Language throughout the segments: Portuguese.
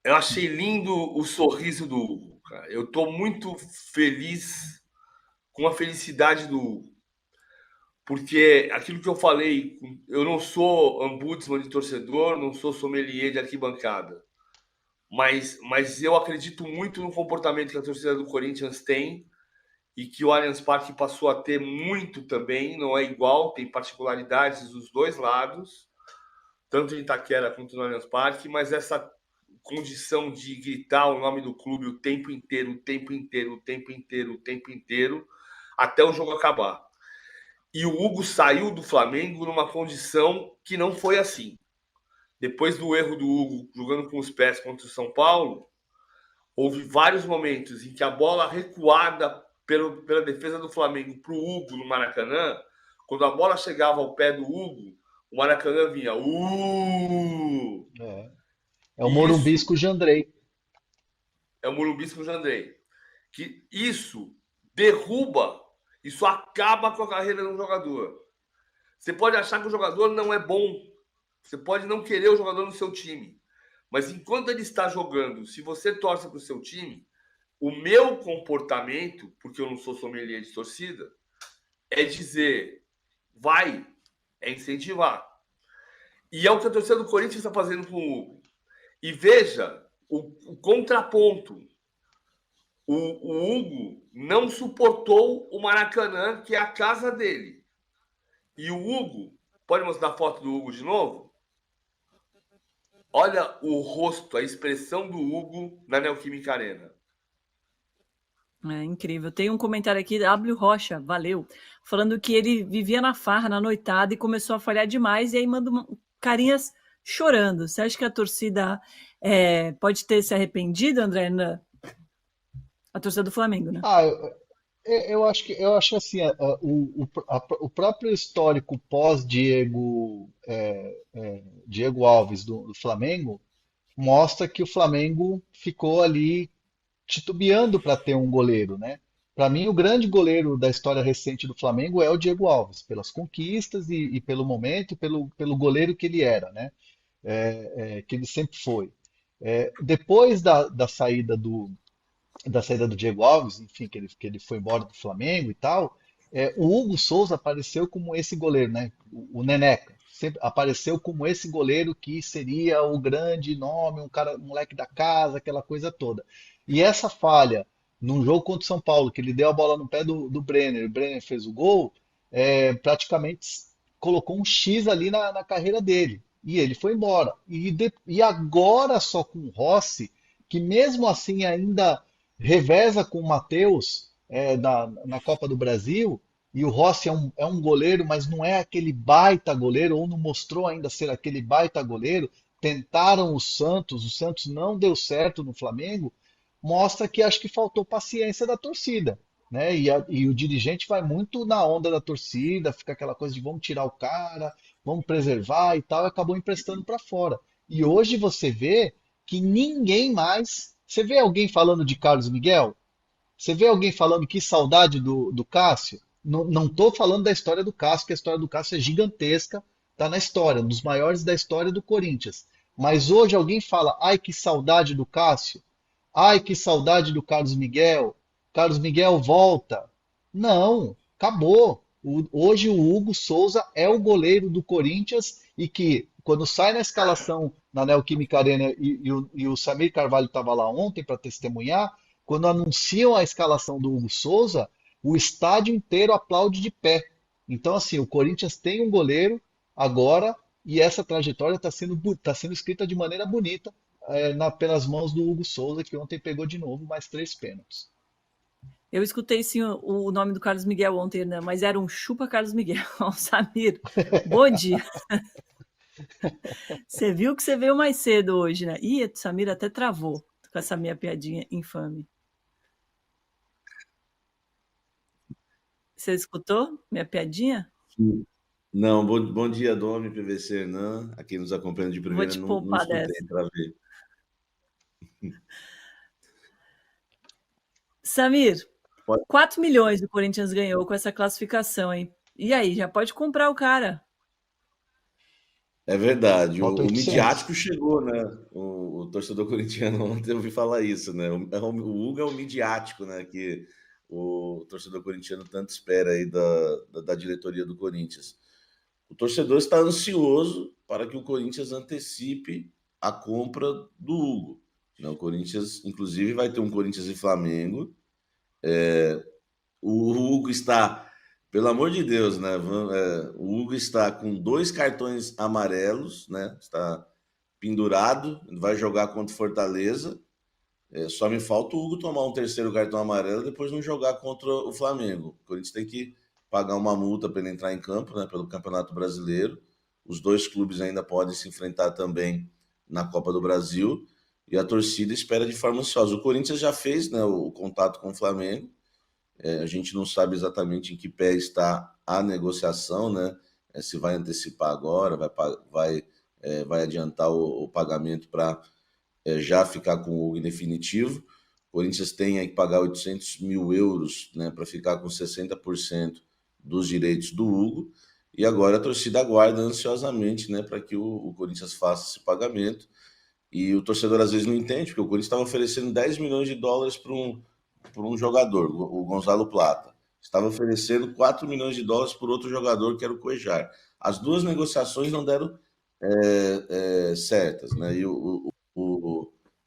Eu achei lindo o sorriso do Hugo, cara. Eu estou muito feliz com a felicidade do Hugo. Porque aquilo que eu falei, eu não sou ombudsman de torcedor, não sou sommelier de arquibancada. Mas eu acredito muito no comportamento que a torcida do Corinthians tem e que o Allianz Parque passou a ter muito também. Não é igual, tem particularidades dos dois lados, tanto em Itaquera quanto no Allianz Parque, mas essa condição de gritar o nome do clube o tempo inteiro, o tempo inteiro, o tempo inteiro, o tempo inteiro, até o jogo acabar. E o Hugo saiu do Flamengo numa condição que não foi assim. Depois do erro do Hugo jogando com os pés contra o São Paulo, houve vários momentos em que a bola recuada pela defesa do Flamengo para o Hugo no Maracanã, quando a bola chegava ao pé do Hugo, o Maracanã vinha. É, é o E isso Morumbisco Jandrei. é o Murumbisco Jandrei. Que isso derruba, isso acaba com a carreira do jogador. Você pode achar que o jogador não é bom, você pode não querer o jogador no seu time, mas enquanto ele está jogando, se você torce para o seu time, o meu comportamento, porque eu não sou sommelier de torcida, é dizer, vai, é incentivar. E é o que a torcida do Corinthians está fazendo com o Hugo. E veja o contraponto. O Hugo não suportou o Maracanã, que é a casa dele. E o Hugo, pode mostrar a foto do Hugo de novo? Olha o rosto, a expressão do Hugo na Neoquímica Arena. É incrível. Tem um comentário aqui, W. Rocha, valeu, falando que ele vivia na farra, na noitada e começou a falhar demais, e aí manda carinhas chorando. Você acha que a torcida pode ter se arrependido, André? A torcida do Flamengo, né? Ah, eu acho assim, o próprio histórico pós-Diego Diego Alves do Flamengo mostra que o Flamengo ficou ali titubeando para ter um goleiro, né? Para mim, o grande goleiro da história recente do Flamengo é o Diego Alves, pelas conquistas e pelo momento, e pelo goleiro que ele era, né? Que ele sempre foi. Depois da saída do Diego Alves, enfim, que ele foi embora do Flamengo e tal, o Hugo Souza apareceu como esse goleiro, né? O Neneca. Sempre apareceu como esse goleiro que seria o grande nome, um cara, um moleque da casa, aquela coisa toda. E essa falha num jogo contra o São Paulo, que ele deu a bola no pé do Brenner, o Brenner fez o gol, praticamente colocou um X ali na carreira dele. E ele foi embora. E agora só com o Rossi, que mesmo assim ainda reveza com o Matheus na Copa do Brasil, e o Rossi é um goleiro, mas não é aquele baita goleiro, ou não mostrou ainda ser aquele baita goleiro. Tentaram o Santos não deu certo no Flamengo, mostra que acho que faltou paciência da torcida. Né? E o dirigente vai muito na onda da torcida, fica aquela coisa de vamos tirar o cara, vamos preservar e tal, e acabou emprestando para fora. E hoje você vê que ninguém mais. Você vê alguém falando de Carlos Miguel? Você vê alguém falando que saudade do Cássio? Não estou falando da história do Cássio, que a história do Cássio é gigantesca, está na história, um dos maiores da história do Corinthians. Mas hoje alguém fala, ai que saudade do Cássio, ai que saudade do Carlos Miguel, Carlos Miguel volta. Não, acabou. Hoje o Hugo Souza é o goleiro do Corinthians e que, quando sai na escalação na Neoquímica Arena e o Samir Carvalho estava lá ontem para testemunhar, quando anunciam a escalação do Hugo Souza, o estádio inteiro aplaude de pé. Então, assim, o Corinthians tem um goleiro agora e essa trajetória tá sendo escrita de maneira bonita pelas mãos do Hugo Souza, que ontem pegou de novo mais 3 pênaltis. Eu escutei sim o nome do Carlos Miguel ontem, né? Mas era um chupa Carlos Miguel. Samir, bom dia. Você viu que você veio mais cedo hoje, né? Ih, Samir até travou com essa minha piadinha infame. Você escutou minha piadinha? Não, bom dia, Domi, PVC Hernan, a quem nos acompanha de Vou primeira, te não poupar escutei dessa. para ver. Samir, Pode- 4 milhões o Corinthians ganhou com essa classificação, hein? E aí, já pode comprar o cara. É verdade. Falta O 800. midiático chegou, né? O torcedor corintiano ontem eu ouvi falar isso, né? O Hugo é o midiático, né? Que o torcedor corintiano tanto espera aí da diretoria do Corinthians. O torcedor está ansioso para que o Corinthians antecipe a compra do Hugo, né? O Corinthians, inclusive, vai ter um Corinthians e Flamengo. O Hugo está, pelo amor de Deus, né? O Hugo está com 2 cartões amarelos, né? Está pendurado, vai jogar contra o Fortaleza. Só me falta o Hugo tomar um terceiro cartão amarelo e depois não jogar contra o Flamengo. O Corinthians tem que pagar uma multa para ele entrar em campo, né? Pelo Campeonato Brasileiro. Os 2 clubes ainda podem se enfrentar também na Copa do Brasil. E a torcida espera de forma ansiosa. O Corinthians já fez, né, o contato com o Flamengo. A gente não sabe exatamente em que pé está a negociação, né? Se vai antecipar agora, vai adiantar o pagamento para já ficar com o Hugo em definitivo. O Corinthians tem que pagar 800 mil euros, né, para ficar com 60% dos direitos do Hugo. E agora a torcida aguarda ansiosamente, né, para que o Corinthians faça esse pagamento. E o torcedor às vezes não entende, porque o Corinthians estava oferecendo 10 milhões de dólares por um jogador, o Gonzalo Plata. Estava oferecendo 4 milhões de dólares por outro jogador, que era o Cuejar. As 2 negociações não deram certas, né?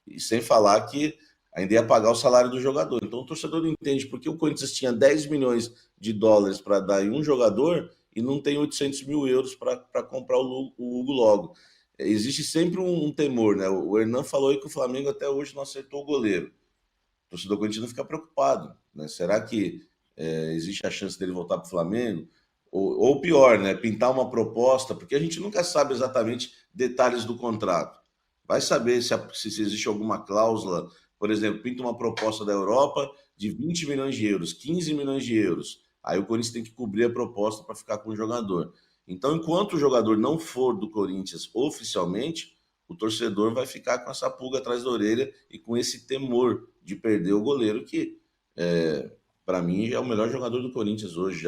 E sem falar que ainda ia pagar o salário do jogador. Então o torcedor não entende porque o Corinthians tinha 10 milhões de dólares para dar em um jogador e não tem 800 mil euros para comprar o Hugo logo. Existe sempre um temor, né? O Hernan falou aí que o Flamengo até hoje não acertou o goleiro. O torcedor corintiano fica preocupado, né? Será que existe a chance dele voltar para o Flamengo? Ou pior, né? Pintar uma proposta, porque a gente nunca sabe exatamente detalhes do contrato. Vai saber se existe alguma cláusula, por exemplo, pinta uma proposta da Europa de 20 milhões de euros, 15 milhões de euros. Aí o Corinthians tem que cobrir a proposta para ficar com o jogador. Então, enquanto o jogador não for do Corinthians oficialmente, o torcedor vai ficar com essa pulga atrás da orelha e com esse temor de perder o goleiro que, para mim, é o melhor jogador do Corinthians hoje.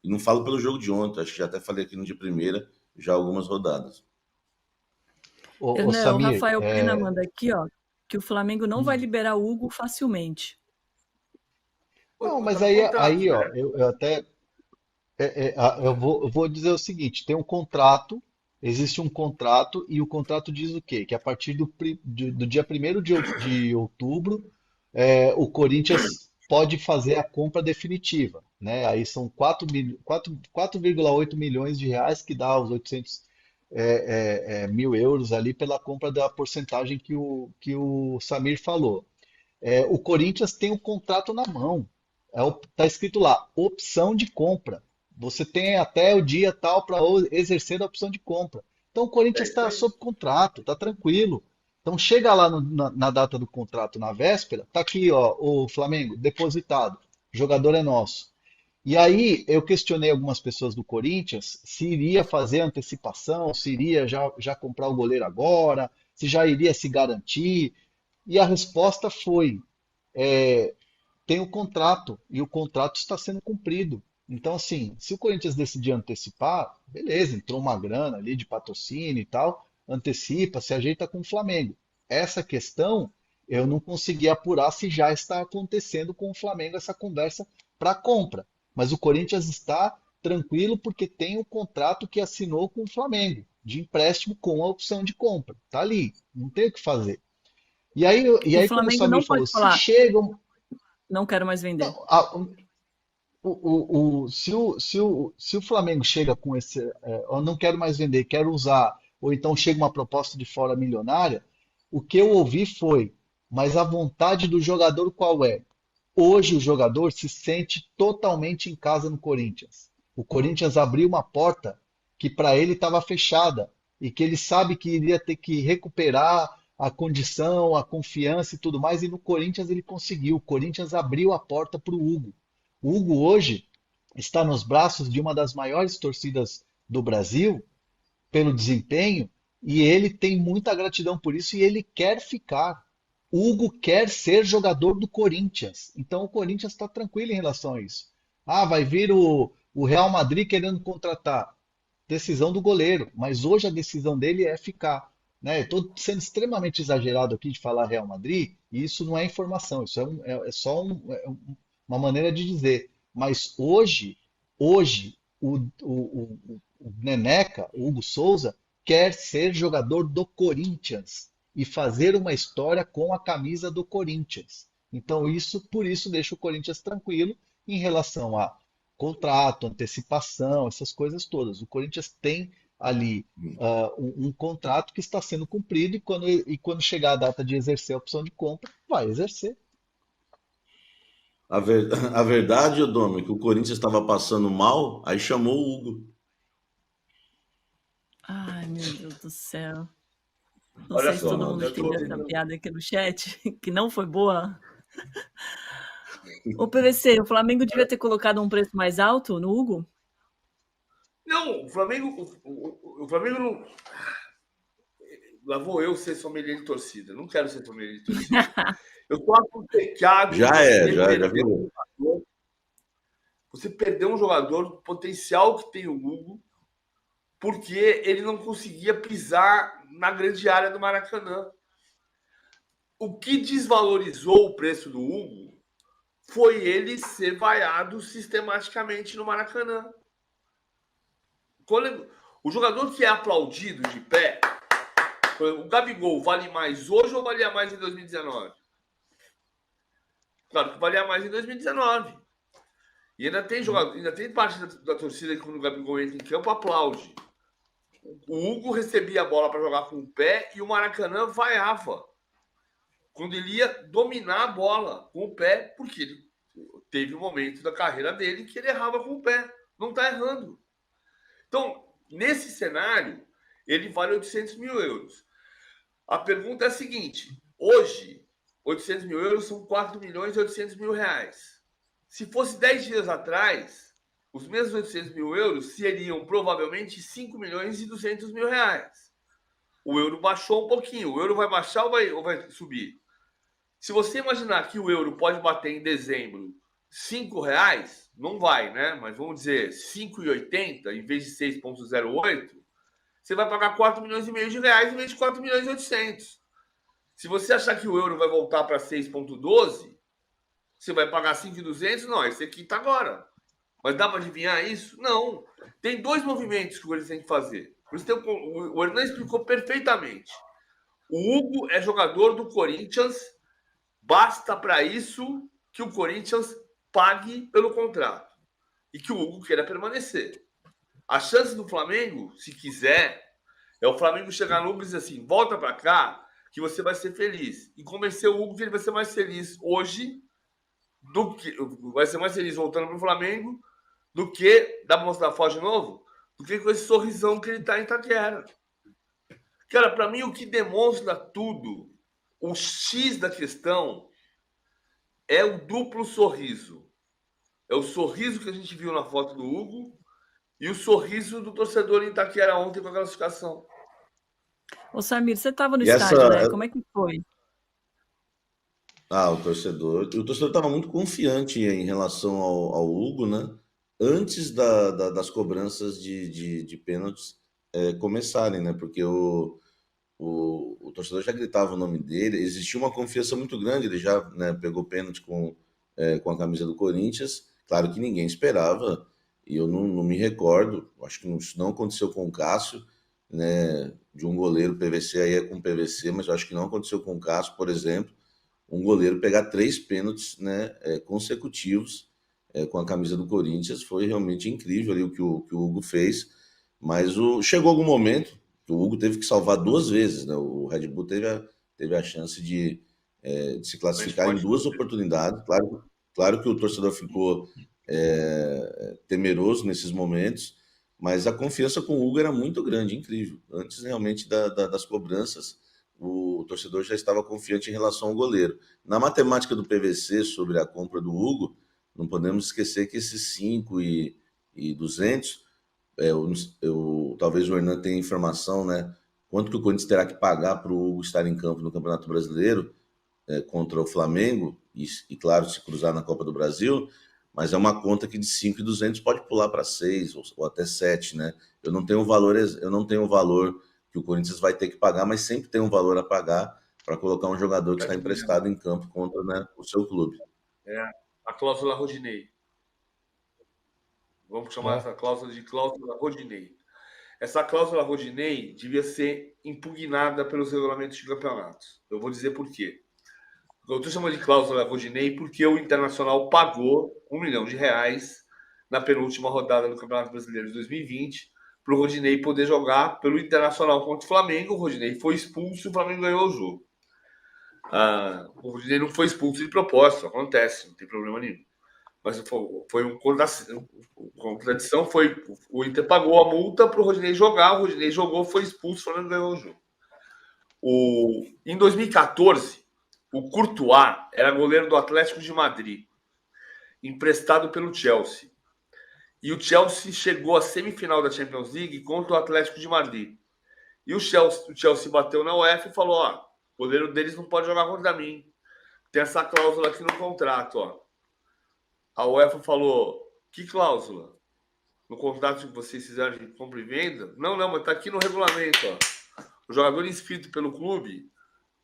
E não falo pelo jogo de ontem, acho que já até falei aqui no de primeira, já algumas rodadas. Ô, Hernan, o Samir, Rafael Pena manda aqui, ó, que o Flamengo não vai hum. liberar o Hugo facilmente. Não, mas Tá no contrato, aí, ó, né? eu até eu vou dizer o seguinte, tem um contrato, existe um contrato, e o contrato diz o quê? Que a partir do dia 1º de outubro, o Corinthians pode fazer a compra definitiva, né? Aí são 4,8 milhões de reais, que dá os 800 mil euros ali pela compra da porcentagem que o Samir falou. O Corinthians tem o contrato na mão. Tá escrito lá, opção de compra. Você tem até o dia tal para exercer a opção de compra. Então o É Corinthians isso está aí. sob contrato, está tranquilo. Então chega lá na data do contrato, na véspera, tá aqui, ó, o Flamengo depositado, o jogador é nosso. E aí eu questionei algumas pessoas do Corinthians se iria fazer antecipação, se iria já comprar o goleiro agora, se já iria se garantir. E a resposta foi: é, tem o contrato e o contrato está sendo cumprido. Então, assim, se o Corinthians decidir antecipar, beleza, entrou uma grana ali de patrocínio e tal, antecipa, se ajeita com o Flamengo. Essa questão eu não consegui apurar se já está acontecendo com o Flamengo essa conversa para compra. Mas o Corinthians está tranquilo porque tem o contrato que assinou com o Flamengo, de empréstimo com a opção de compra. Tá ali, não tem o que fazer. E O aí como o Flamengo Samir não falou, pode se falar, chegam. não quero mais vender. Não, se o Flamengo chega com esse, eu não quero mais vender, quero usar, ou então chega uma proposta de fora milionária, o que eu ouvi foi, mas a vontade do jogador qual é? Hoje o jogador se sente totalmente em casa no Corinthians. O Corinthians abriu uma porta que para ele estava fechada e que ele sabe que iria ter que recuperar a condição, a confiança e tudo mais, e no Corinthians ele conseguiu. O Corinthians abriu a porta para o Hugo. O Hugo hoje está nos braços de uma das maiores torcidas do Brasil pelo desempenho e ele tem muita gratidão por isso e ele quer ficar. O Hugo quer ser jogador do Corinthians. Então o Corinthians está tranquilo em relação a isso. Ah, vai vir o Real Madrid querendo contratar. decisão do goleiro, mas hoje a decisão dele é ficar. Né? Estou sendo extremamente exagerado aqui de falar Real Madrid, e isso não é informação, isso é só uma maneira de dizer. Mas hoje o Neneca, o Hugo Souza, quer ser jogador do Corinthians e fazer uma história com a camisa do Corinthians. Então, por isso deixa o Corinthians tranquilo em relação a contrato, antecipação, essas coisas todas. O Corinthians tem ali um contrato que está sendo cumprido e quando chegar a data de exercer a opção de compra, vai exercer. A verdade, Dom, é que o Corinthians estava passando mal, aí chamou o Hugo. Ai, meu Deus do céu. Não Olha sei se só, todo mundo eu tô entendeu essa tentando. piada aqui no chat, que não foi boa. O PVC, o Flamengo devia ter colocado um preço mais alto no Hugo? Não, o Flamengo não. Lá vou eu ser sommelier de torcida. Não quero ser sommelier de torcida. Eu tô apotecado de Já perder virou. um jogador. Você perdeu um jogador do potencial que tem o Hugo, porque ele não conseguia pisar na grande área do Maracanã. O que desvalorizou o preço do Hugo foi ele ser vaiado sistematicamente no Maracanã. O jogador que é aplaudido de pé, o Gabigol vale mais hoje ou valia mais em 2019? Claro que valia mais em 2019. E ainda tem jogador, ainda tem parte da torcida que quando o Gabigol entra em campo aplaude. O Hugo recebia a bola para jogar com o pé e o Maracanã vaiava. Quando ele ia dominar a bola com o pé, porque ele teve um momento da carreira dele que ele errava com o pé. Não está errando. Então, nesse cenário, ele vale 800 mil euros. A pergunta é a seguinte: hoje, 800 mil euros são 4 milhões e 800 mil reais. Se fosse 10 dias atrás, os mesmos 800 mil euros seriam provavelmente 5 milhões e 200 mil reais. O euro baixou um pouquinho. O euro vai baixar ou vai subir? Se você imaginar que o euro pode bater em dezembro R$5, não vai, né? Mas vamos dizer 5,80 em vez de 6,08, você vai pagar 4 milhões e meio de reais em vez de 4 milhões e 800. Se você achar que o euro vai voltar para 6,12, você vai pagar 5,200? Não, esse aqui está agora. Mas dá para adivinhar isso? Não. Tem dois movimentos que o Corinthians tem que fazer. O Hernan explicou perfeitamente. O Hugo é jogador do Corinthians. Basta para isso que o Corinthians pague pelo contrato e que o Hugo queira permanecer. A chance do Flamengo, se quiser, é o Flamengo chegar no Hugo e dizer assim: volta para cá que você vai ser feliz. E convencer o Hugo que ele vai ser mais feliz hoje do que vai ser mais feliz voltando para o Flamengo do que, dá para mostrar a foto de novo? Do que com esse sorrisão que ele está em Itaquera. Cara, para mim o que demonstra tudo, o X da questão, é o duplo sorriso. É o sorriso que a gente viu na foto do Hugo e o sorriso do torcedor em Itaquera ontem com a classificação. Ô Samir, você estava no E estádio, né? Como é que foi? O torcedor estava muito confiante em relação ao Hugo, né? Antes das cobranças de pênaltis começarem, né? Porque o torcedor já gritava o nome dele, existia uma confiança muito grande, ele já, né, pegou pênalti com a camisa do Corinthians, claro que ninguém esperava, e eu não me recordo, acho que isso não aconteceu com o Cássio, né, de um goleiro PVC, aí é com PVC, mas eu acho que não aconteceu com o Cássio, por exemplo, um goleiro pegar 3 pênaltis, né, consecutivos com a camisa do Corinthians. Foi realmente incrível ali o que o Hugo fez, mas chegou algum momento que o Hugo teve que salvar 2 vezes, né? O Red Bull teve a chance de se classificar em 2 oportunidades. Claro que o torcedor ficou temeroso nesses momentos, mas a confiança com o Hugo era muito grande, incrível. Antes realmente das cobranças, o torcedor já estava confiante em relação ao goleiro. Na matemática do PVC sobre a compra do Hugo, não podemos esquecer que esses 5.200, talvez o Hernan tenha informação, né? Quanto que o Corinthians terá que pagar para o Hugo estar em campo no Campeonato Brasileiro contra o Flamengo, e claro, se cruzar na Copa do Brasil, mas é uma conta que de 5.200 pode pular para 6 ou até 7, né? Eu não tenho o valor que o Corinthians vai ter que pagar, mas sempre tem um valor a pagar para colocar um jogador que está emprestado em campo contra, né, o seu clube. É a cláusula Rodinei. Vamos chamar essa cláusula de cláusula Rodinei. Essa cláusula Rodinei devia ser impugnada pelos regulamentos de campeonatos. Eu vou dizer por quê. Eu estou chamando de cláusula Rodinei porque o Internacional pagou R$1 milhão na penúltima rodada do Campeonato Brasileiro de 2020 para o Rodinei poder jogar pelo Internacional contra o Flamengo. O Rodinei foi expulso e o Flamengo ganhou o jogo. O Rodinei não foi expulso de propósito, acontece, não tem problema nenhum. Mas foi uma contradição, foi o Inter pagou a multa para o Rodinei jogar, o Rodinei jogou, foi expulso, o Flamengo ganhou o jogo. Em 2014, o Courtois era goleiro do Atlético de Madrid, emprestado pelo Chelsea. E o Chelsea chegou à semifinal da Champions League contra o Atlético de Madrid. E o Chelsea bateu na UEFA e falou: o goleiro deles não pode jogar contra mim. Tem essa cláusula aqui no contrato, ó. A UEFA falou: que cláusula? No contrato que vocês fizeram de compra e venda? Não, mas tá aqui no regulamento, ó. O jogador inscrito pelo clube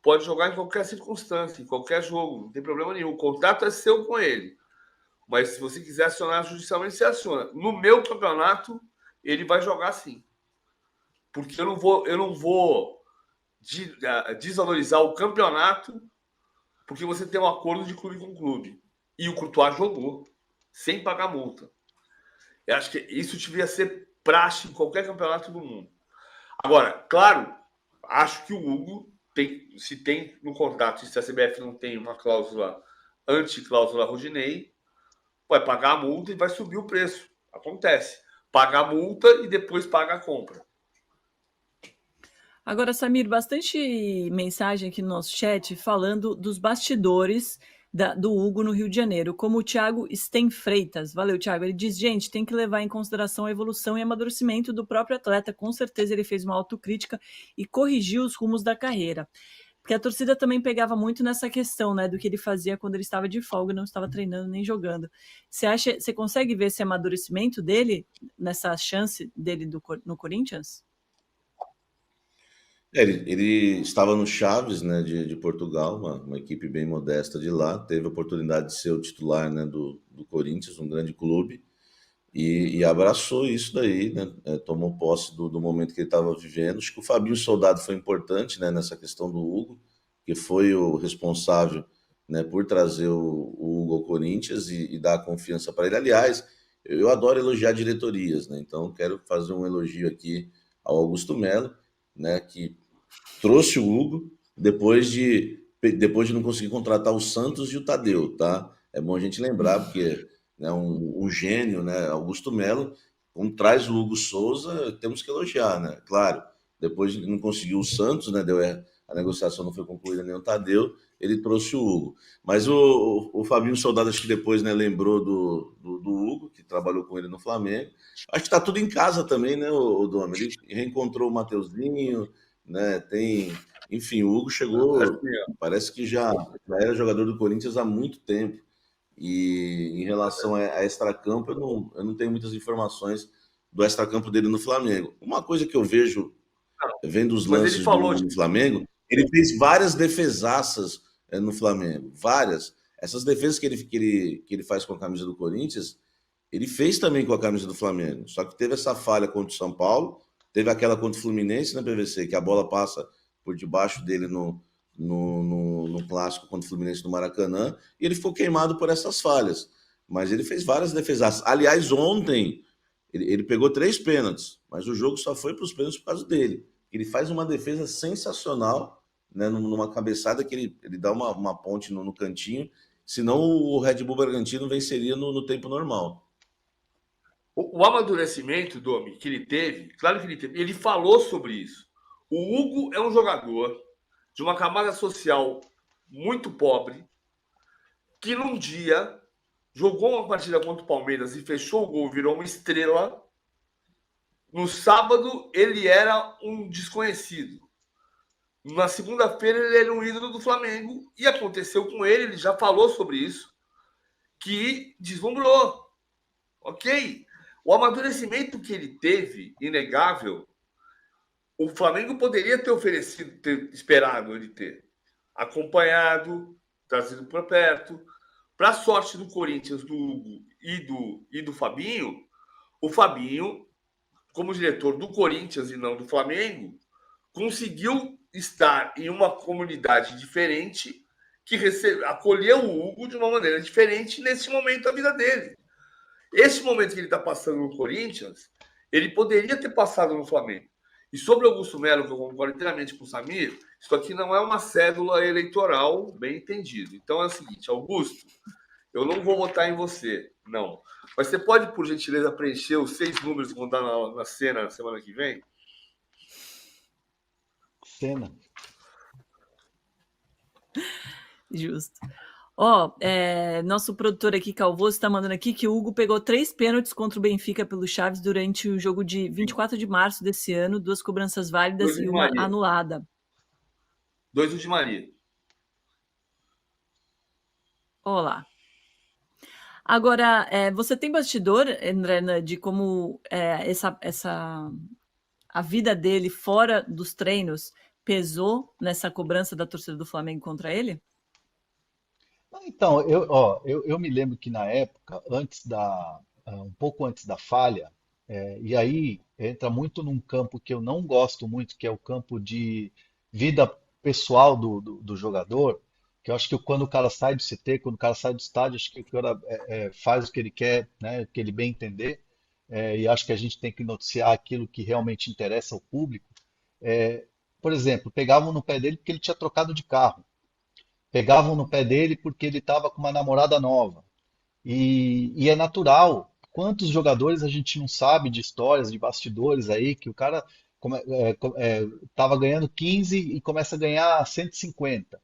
pode jogar em qualquer circunstância, em qualquer jogo, não tem problema nenhum. O contrato é seu com ele. Mas se você quiser acionar judicialmente, você aciona. No meu campeonato, ele vai jogar sim. Porque eu não vou desvalorizar o campeonato porque você tem um acordo de clube com clube. E o Courtois jogou, sem pagar multa. Eu acho que isso devia ser praxe em qualquer campeonato do mundo. Agora, claro, acho que o Hugo se tem no contrato, se a CBF não tem uma cláusula anti-cláusula Rodinei, vai pagar a multa e vai subir o preço. Acontece. Paga a multa e depois paga a compra. Agora, Samir, bastante mensagem aqui no nosso chat falando dos bastidores do Hugo no Rio de Janeiro, como o Thiago Sten Freitas. Valeu, Thiago. Ele diz, gente, tem que levar em consideração a evolução e amadurecimento do próprio atleta. Com certeza ele fez uma autocrítica e corrigiu os rumos da carreira. Porque a torcida também pegava muito nessa questão, né, do que ele fazia quando ele estava de folga, não estava treinando nem jogando. Você consegue ver esse amadurecimento dele, nessa chance dele no Corinthians? Ele estava no Chaves, né, de Portugal, uma equipe bem modesta de lá, teve a oportunidade de ser o titular, né, do Corinthians, um grande clube, e abraçou isso daí, né, tomou posse do momento que ele estava vivendo. Acho que o Fabinho Soldado foi importante, né, nessa questão do Hugo, que foi o responsável, né, por trazer o Hugo ao Corinthians e dar confiança para ele. Aliás, eu adoro elogiar diretorias, né, então quero fazer um elogio aqui ao Augusto Melo, né, que trouxe o Hugo depois de não conseguir contratar o Santos e o Tadeu, tá? É bom a gente lembrar, porque né, um gênio, né, Augusto Melo, quando traz o Hugo Souza, temos que elogiar, né? Claro, depois de não conseguir o Santos, né, a negociação não foi concluída nem o Tadeu, ele trouxe o Hugo. Mas o Fabinho Soldado, acho que depois, né, lembrou do Hugo, que trabalhou com ele no Flamengo. Acho que tá tudo em casa também, né, o Dom? Ele reencontrou o Mateuzinho, né? Enfim, o Hugo chegou, parece que já era jogador do Corinthians há muito tempo. E em relação a extracampo, eu não tenho muitas informações do extracampo dele no Flamengo. Uma coisa que eu vejo, vendo os lances do Flamengo, ele fez várias defesaças no Flamengo, várias. Essas defesas que ele faz com a camisa do Corinthians, ele fez também com a camisa do Flamengo. Só que teve essa falha contra o São Paulo, teve aquela contra o Fluminense na PVC, que a bola passa por debaixo dele no clássico contra o Fluminense no Maracanã, e ele ficou queimado por essas falhas. Mas ele fez várias defesas. Aliás, ontem, ele pegou 3 pênaltis, mas o jogo só foi para os pênaltis por causa dele. Ele faz uma defesa sensacional, né, numa cabeçada que ele dá uma ponte no cantinho, senão o Red Bull Bragantino venceria no tempo normal. O amadurecimento, Domi, que ele teve, claro que ele teve, ele falou sobre isso. O Hugo é um jogador de uma camada social muito pobre, que num dia jogou uma partida contra o Palmeiras e fechou o gol, virou uma estrela. No sábado, ele era um desconhecido. Na segunda-feira, ele era um ídolo do Flamengo. E aconteceu com ele já falou sobre isso, que deslumbrou. Ok? O amadurecimento que ele teve, inegável, o Flamengo poderia ter oferecido, ter esperado ele ter acompanhado, trazido para perto. Para a sorte do Corinthians, do Hugo e do Fabinho, o Fabinho, como diretor do Corinthians e não do Flamengo, conseguiu estar em uma comunidade diferente que acolheu o Hugo de uma maneira diferente nesse momento da vida dele. Esse momento que ele está passando no Corinthians, ele poderia ter passado no Flamengo. E sobre o Augusto Melo, que eu concordo inteiramente com o Samir, isso aqui não é uma cédula eleitoral, bem entendido. Então é o seguinte, Augusto, eu não vou votar em você, não. Mas você pode, por gentileza, preencher os 6 números que vão dar na cena na semana que vem? Cena. Justo. Ó, nosso produtor aqui, Calvoso, está mandando aqui que o Hugo pegou 3 pênaltis contra o Benfica pelo Chaves durante o jogo de 24 de março desse ano, 2 cobranças válidas e uma anulada. 2 do Di Maria. Olá. Agora, você tem bastidor, André, de como a vida dele fora dos treinos pesou nessa cobrança da torcida do Flamengo contra ele? Então, eu me lembro que na época, um pouco antes da falha, e aí entra muito num campo que eu não gosto muito, que é o campo de vida pessoal do jogador, que eu acho que quando o cara sai do CT, quando o cara sai do estádio, acho que o cara faz o que ele quer, né, o que ele bem entender, e acho que a gente tem que noticiar aquilo que realmente interessa ao público. Por exemplo, pegavam no pé dele porque ele tinha trocado de carro. Pegavam no pé dele porque ele estava com uma namorada nova. E é natural. Quantos jogadores a gente não sabe de histórias, de bastidores aí, que o cara estava ganhando 15 e começa a ganhar 150.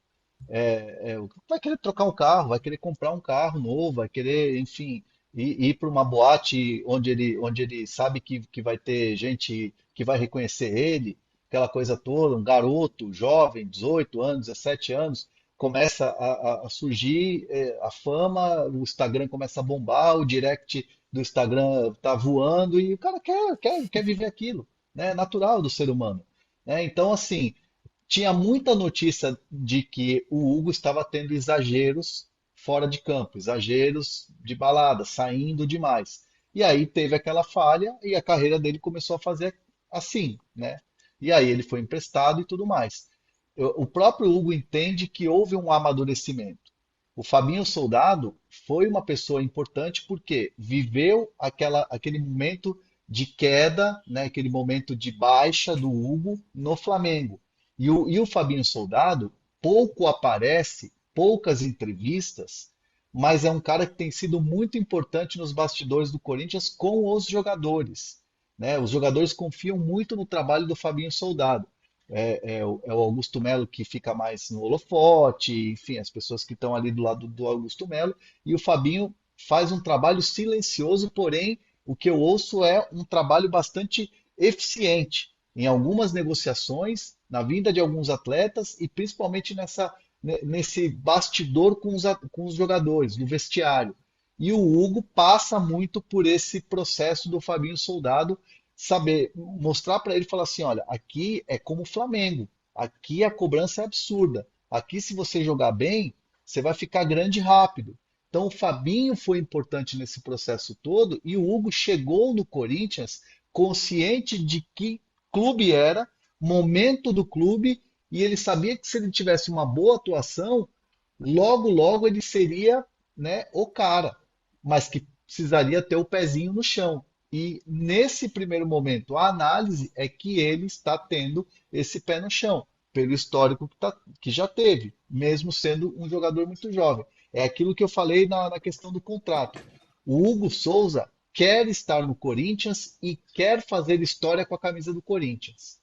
Vai querer trocar um carro, vai querer comprar um carro novo, vai querer, enfim, ir para uma boate onde ele sabe que vai ter gente que vai reconhecer ele, aquela coisa toda, um garoto, jovem, 18 anos, 17 anos, começa a surgir a fama, o Instagram começa a bombar, o direct do Instagram tá voando e o cara quer viver aquilo, né? É natural do ser humano, né? Então, assim, tinha muita notícia de que o Hugo estava tendo exageros fora de campo, exageros de balada, saindo demais. E aí teve aquela falha e a carreira dele começou a fazer assim, né? E aí ele foi emprestado e tudo mais. O próprio Hugo entende que houve um amadurecimento. O Fabinho Soldado foi uma pessoa importante porque viveu aquele momento de queda, né, aquele momento de baixa do Hugo no Flamengo. E o Fabinho Soldado pouco aparece, poucas entrevistas, mas é um cara que tem sido muito importante nos bastidores do Corinthians com os jogadores, né? Os jogadores confiam muito no trabalho do Fabinho Soldado. É o Augusto Melo que fica mais no holofote, enfim, as pessoas que estão ali do lado do Augusto Melo, e o Fabinho faz um trabalho silencioso, porém, o que eu ouço é um trabalho bastante eficiente em algumas negociações, na vinda de alguns atletas e principalmente nesse bastidor com os jogadores, no vestiário. E o Hugo passa muito por esse processo do Fabinho Soldado, saber mostrar para ele e falar assim, olha, aqui é como o Flamengo, aqui a cobrança é absurda, aqui se você jogar bem, você vai ficar grande rápido. Então o Fabinho foi importante nesse processo todo e o Hugo chegou no Corinthians consciente de que clube era, momento do clube, e ele sabia que se ele tivesse uma boa atuação, logo, logo ele seria, né, o cara, mas que precisaria ter o pezinho no chão. E nesse primeiro momento, a análise é que ele está tendo esse pé no chão, pelo histórico que já teve, mesmo sendo um jogador muito jovem. É aquilo que eu falei na questão do contrato. O Hugo Souza quer estar no Corinthians e quer fazer história com a camisa do Corinthians.